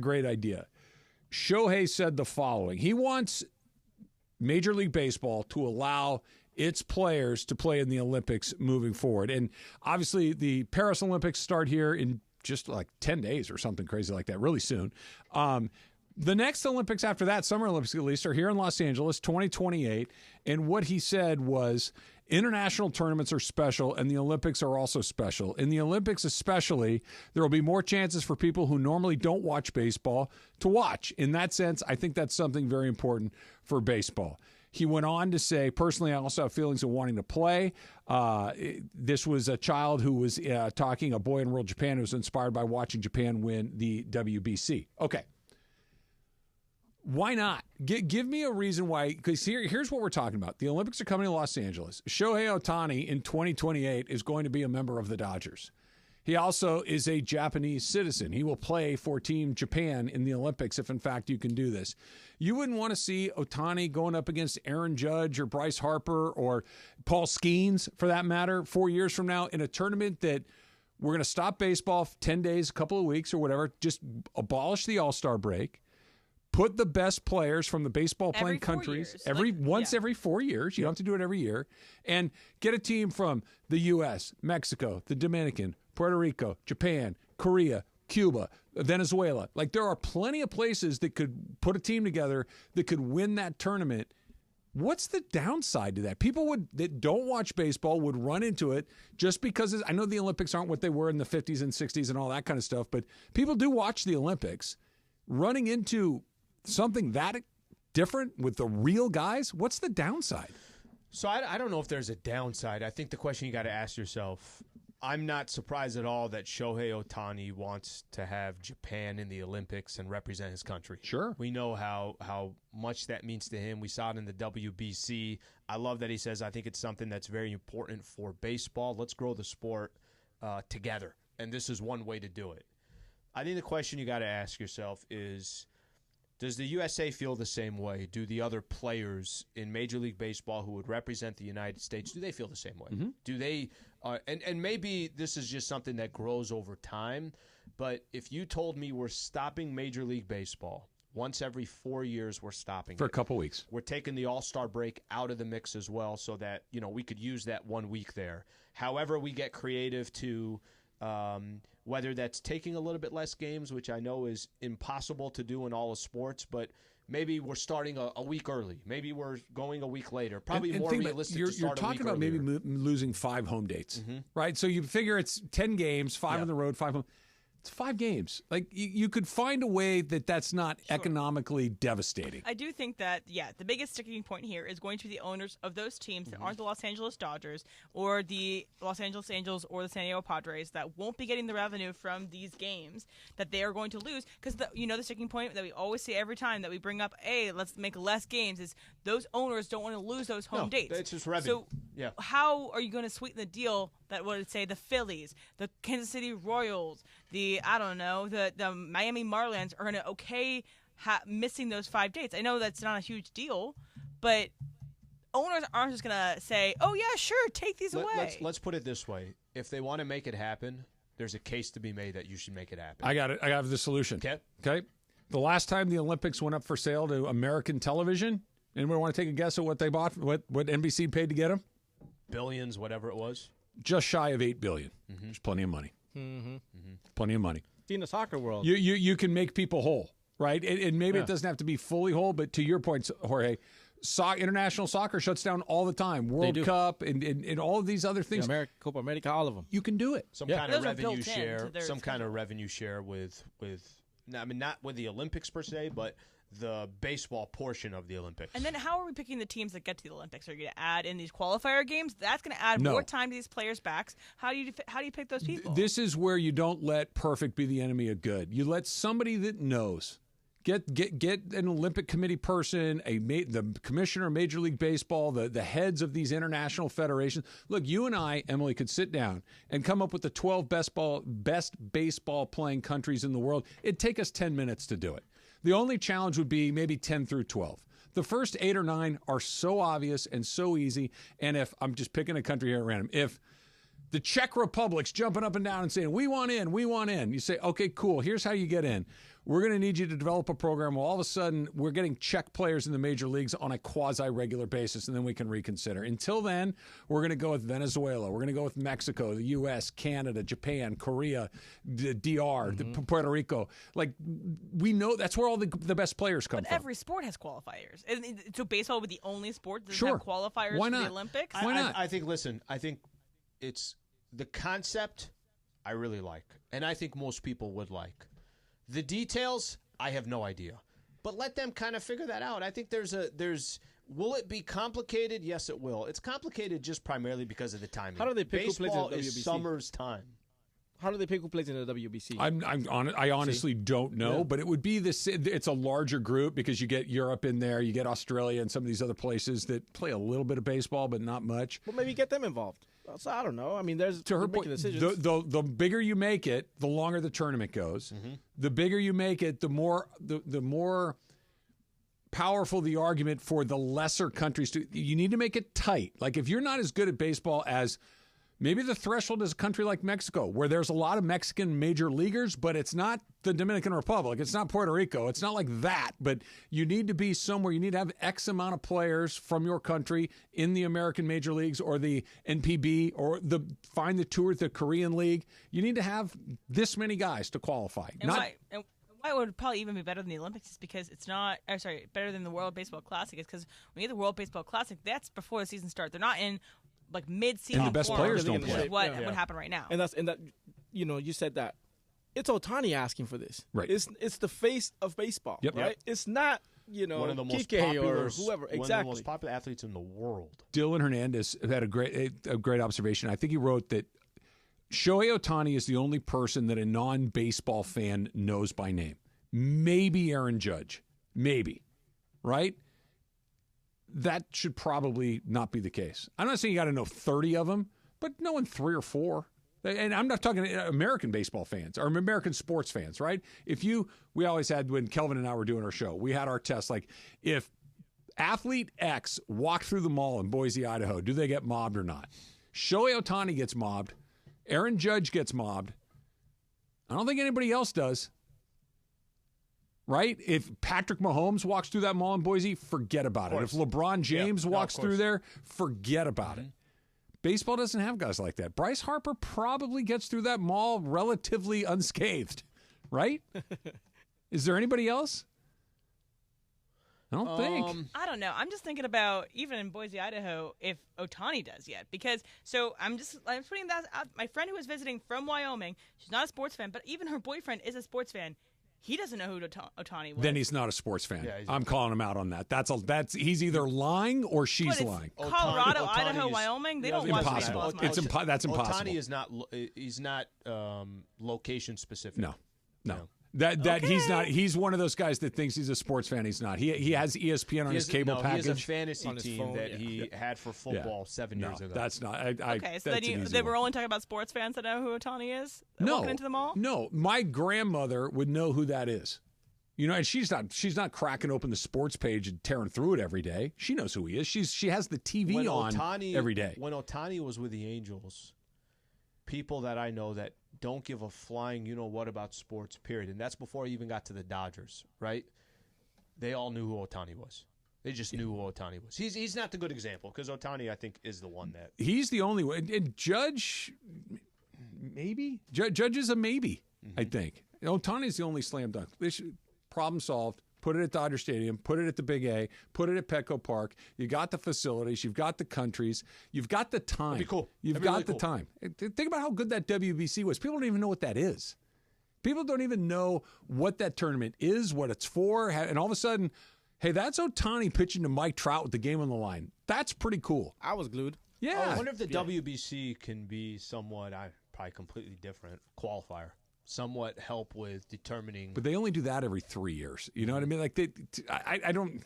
great idea. Shohei said the following. He wants Major League Baseball to allow its players to play in the Olympics moving forward. And obviously the Paris Olympics start here in just like 10 days or something crazy like that, really soon. The next Olympics after that, Summer Olympics at least, are here in Los Angeles, 2028. And what he said was international tournaments are special and the Olympics are also special. In the Olympics especially, there will be more chances for people who normally don't watch baseball to watch. In that sense, I think that's something very important for baseball. He went on to say, personally, I also have feelings of wanting to play. This was a child who was talking, a boy in rural Japan who was inspired by watching Japan win the WBC. Okay. Why not? Give me a reason why, because here's what we're talking about. The Olympics are coming to Los Angeles. Shohei Ohtani in 2028 is going to be a member of the Dodgers. He also is a Japanese citizen. He will play for Team Japan in the Olympics if, in fact, you can do this. You wouldn't want to see Ohtani going up against Aaron Judge or Bryce Harper or Paul Skeens, for that matter, 4 years from now in a tournament that we're going to stop baseball for 10 days, a couple of weeks or whatever, just abolish the All-Star break. Put the best players from the baseball-playing countries every 4 years. You don't have to do it every year. And get a team from the U.S., Mexico, the Dominican, Puerto Rico, Japan, Korea, Cuba, Venezuela. Like, there are plenty of places that could put a team together that could win that tournament. What's the downside to that? People that don't watch baseball would run into it just because I know the Olympics aren't what they were in the 50s and 60s and all that kind of stuff, but people do watch the Olympics. Running into something that different with the real guys, what's the downside? So I don't know if there's a downside. I think the question you got to ask yourself, I'm not surprised at all that Shohei Ohtani wants to have Japan in the Olympics and represent his country. Sure. We know how much that means to him. We saw it in the WBC. I love that he says, I think it's something that's very important for baseball. Let's grow the sport together. And this is one way to do it. I think the question you got to ask yourself is, does the USA feel the same way? Do the other players in Major League Baseball who would represent the United States, do they feel the same way? Mm-hmm. Do they and maybe this is just something that grows over time, but if you told me we're stopping Major League Baseball, once every 4 years we're stopping for a couple weeks. We're taking the All-Star break out of the mix as well so that, we could use that 1 week there. However we get creative to whether that's taking a little bit less games, which I know is impossible to do in all of sports, but maybe we're starting a week early. Maybe we're going a week later. Probably more realistic to start a week You're talking about earlier. maybe losing 5 home dates, right? So you figure it's 10 games, 5 on the road, 5 home. It's 5 games. Like, you could find a way that's not economically devastating. I do think that, the biggest sticking point here is going to be the owners of those teams that aren't the Los Angeles Dodgers or the Los Angeles Angels or the San Diego Padres that won't be getting the revenue from these games that they are going to lose. Because, the sticking point that we always say every time that we bring up, hey, let's make less games, is those owners don't want to lose those home dates. It's just revenue. So how are you going to sweeten the deal that would say the Phillies, the Kansas City Royals, the Miami Marlins are going to missing those 5 dates? I know that's not a huge deal, but owners aren't just going to say, oh, yeah, sure, take these away. Let's put it this way. If they want to make it happen, there's a case to be made that you should make it happen. I got it. I have the solution. Okay. The last time the Olympics went up for sale to American television, anyone want to take a guess at what they bought, what NBC paid to get them? Billions, whatever it was. Just shy of $8 billion. There's plenty of money. Plenty of money. In the soccer world, you can make people whole, right? And maybe it doesn't have to be fully whole, but to your point, Jorge, international soccer shuts down all the time. World Cup and all of these other things. Copa America, all of them. You can do it. Some kind of revenue share. Some kind of revenue share with. I mean, not with the Olympics per se, but the baseball portion of the Olympics. And then how are we picking the teams that get to the Olympics? Are you going to add in these qualifier games? That's going to add more time to these players' backs. How do you pick those people? This is where you don't let perfect be the enemy of good. You let somebody that knows. Get an Olympic Committee person, the commissioner of Major League Baseball, the heads of these international federations. Look, you and I, Emily, could sit down and come up with the 12 best baseball playing countries in the world. It'd take us 10 minutes to do it. The only challenge would be maybe 10 through 12. The first 8 or 9 are so obvious and so easy. And if I'm just picking a country here at random, if the Czech Republic's jumping up and down and saying, we want in, you say, okay, cool. Here's how you get in. we're going to need you to develop a program. Well, all of a sudden, we're getting Czech players in the major leagues on a quasi-regular basis, and then we can reconsider. Until then, we're going to go with Venezuela. We're going to go with Mexico, the U.S., Canada, Japan, Korea, the DR, Puerto Rico. Like, we know that's where all the best players come But from. every sport has qualifiers. So baseball would be the only sport that doesn't Sure. have qualifiers Why for not? the Olympics? Why not? I think it's the concept I really like, and I think most people would like. The details, I have no idea. But let them kind of figure that out. I think will it be complicated? Yes, it will. It's complicated just primarily because of the timing. How do they pick who plays in Baseball the is WBC? summer's time. How do they pick who plays in the WBC? I honestly don't know, Yeah. but it would be this. It's a larger group because you get Europe in there, you get Australia and some of these other places that play a little bit of baseball, but not much. Well, maybe get them involved. So I don't know. I mean, there's To her making point, decisions. the bigger you make it, the longer the tournament goes. The bigger you make it, the more powerful the argument for the lesser countries to. You need to make it tight. Like if you're not as good at baseball as maybe the threshold is a country like Mexico, where there's a lot of Mexican major leaguers, but it's not the Dominican Republic. It's not Puerto Rico. It's not like that. But you need to be somewhere. You need to have X amount of players from your country in the American major leagues or the NPB or find the tour, the Korean League. You need to have this many guys to qualify. And why it would probably even be better than the Olympics is because it's not. Better than the World Baseball Classic is because when you get the World Baseball Classic, that's before the season starts. They're not in like mid-season. And the best form, players don't which play. is what would happen right now. and that you said that it's Ohtani asking for this. Right. It's the face of baseball. Yep. Right. Yep. It's not One of the most Kike popular, or whoever. one of the most popular athletes in the world. Dylan Hernandez had a great observation. I think he wrote that Shohei Ohtani is the only person that a non-baseball fan knows by name. Maybe Aaron Judge. Maybe. Right? That should probably not be the case. I'm not saying you got to know 30 of them, but knowing 3 or 4. And I'm not talking American baseball fans or American sports fans, right? We always had, when Kelvin and I were doing our show, we had our test. Like, if athlete X walked through the mall in Boise, Idaho, do they get mobbed or not? Shohei Ohtani gets mobbed. Aaron Judge gets mobbed. I don't think anybody else does. Right? If Patrick Mahomes walks through that mall in Boise, forget about it. If LeBron James walks through there, forget about it. Baseball doesn't have guys like that. Bryce Harper probably gets through that mall relatively unscathed, right? Is there anybody else? I don't think. I don't know. I'm just thinking about even in Boise, Idaho, if Ohtani does yet. Because I'm putting that out. My friend who was visiting from Wyoming, she's not a sports fan, but even her boyfriend is a sports fan. He doesn't know who Ohtani was. Then he's not a sports fan. Yeah, I'm calling him out on that. That's he's either lying or she's But it's lying. Colorado, Ohtani Idaho, is- Wyoming, they don't watch Impossible. baseball as much. That's impossible. Ohtani is not. He's not location specific. No. No. That he's not. He's one of those guys that thinks he's a sports fan. He's not. He has ESPN on his cable package. He has a fantasy On his team phone, that he had for football 7 years ago. That's not. Okay, so then they we're only talking about sports fans that know who Ohtani is? no Walking into the mall? No, my grandmother would know who that is. You know, and she's not cracking open the sports page and tearing through it every day. She knows who he is. She has the TV when on Ohtani, every day. When Ohtani was with the Angels, people that I know that don't give a flying you-know-what about sports, period, and that's before he even got to the Dodgers, right? They all knew who Ohtani was. They just knew who Ohtani was. He's not the good example because Ohtani, I think, is the one that... He's the only one. And Judge, maybe? Judge is a maybe, I think. Ohtani's the only slam dunk. Problem solved. Put it at Dodger Stadium. Put it at the Big A. Put it at Petco Park. You got the facilities. You've got the countries. You've got the time. That'd be cool. You've That'd be got really the cool. time. Think about how good that WBC was. People don't even know what that is. People don't even know what that tournament is, what it's for, and all of a sudden, hey, that's Ohtani pitching to Mike Trout with the game on the line. That's pretty cool. I was glued. Yeah. I wonder if the WBC can be somewhat, probably completely different, qualifier. Somewhat help with determining. But they only do that every 3 years. You know what I mean? Like I don't.